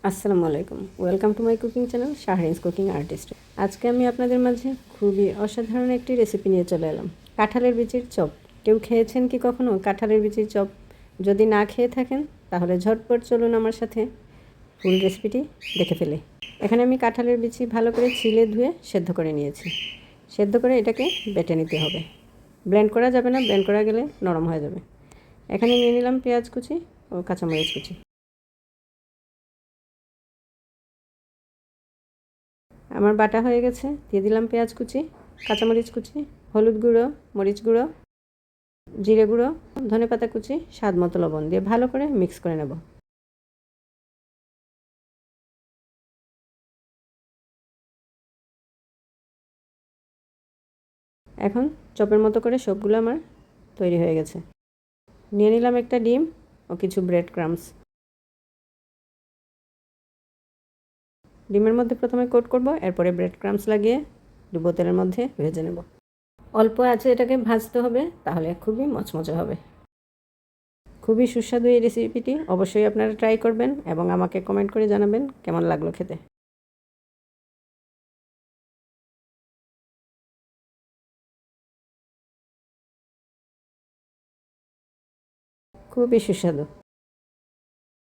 আসসালামু আলাইকুম, welcome to my cooking channel Shahrin's cooking artist. আজকে আমি আপনাদের মাঝে খুবই অসাধারণ একটি রেসিপি নিয়ে চলে এলাম, কাঁঠালের বিচির চপ। কেউ খেয়েছেন কি কখনো কাঁঠালের বিচির চপ? যদি না খেয়ে থাকেন তাহলে ঝটপট চলুন আমার সাথে ফুল রেসিপিটি দেখে ফেলে। এখানে আমি কাঁঠালের বিচি ভালো করে ছিলে ধুয়ে সেদ্ধ করে নিয়েছি। সেদ্ধ করে এটাকে বেটে নিতে হবে, ব্লেন্ড করা যাবে না, ব্লেন্ড করা গেলে নরম হয়ে যাবে। এখানে নিয়ে নিলাম পেঁয়াজ কুচি ও কাঁচামরিচ কুচি। আমার বাটা হয়ে গেছে, দিয়ে দিলাম পেঁয়াজ কুচি, কাঁচামরিচ কুচি, হলুদ গুঁড়ো, মরিচ গুঁড়ো, জিরে গুঁড়ো, ধনেপাতা কুচি, স্বাদ মতো লবণ দিয়ে ভালো করে মিক্স করে নেব। এখন চপের মতো করে সবগুলো আমার তৈরি হয়ে গেছে। নিয়ে নিলাম একটা ডিম ও কিছু ব্রেড ক্রাম্বস। ডিমের মধ্যে প্রথমে কোট করব, এরপরে ব্রেড ক্রাম্বস লাগিয়ে ডুবো তেলের মধ্যে ভেজে নেব। অল্প আছে এটাকে ভাজতে হবে, তাহলে খুবই মচমচে হবে। খুবই সুস্বাদু এই রেসিপিটি, অবশ্যই আপনারা ট্রাই করবেন এবং আমাকে কমেন্ট করে জানাবেন কেমন লাগলো খেতে। খুবই সুস্বাদু।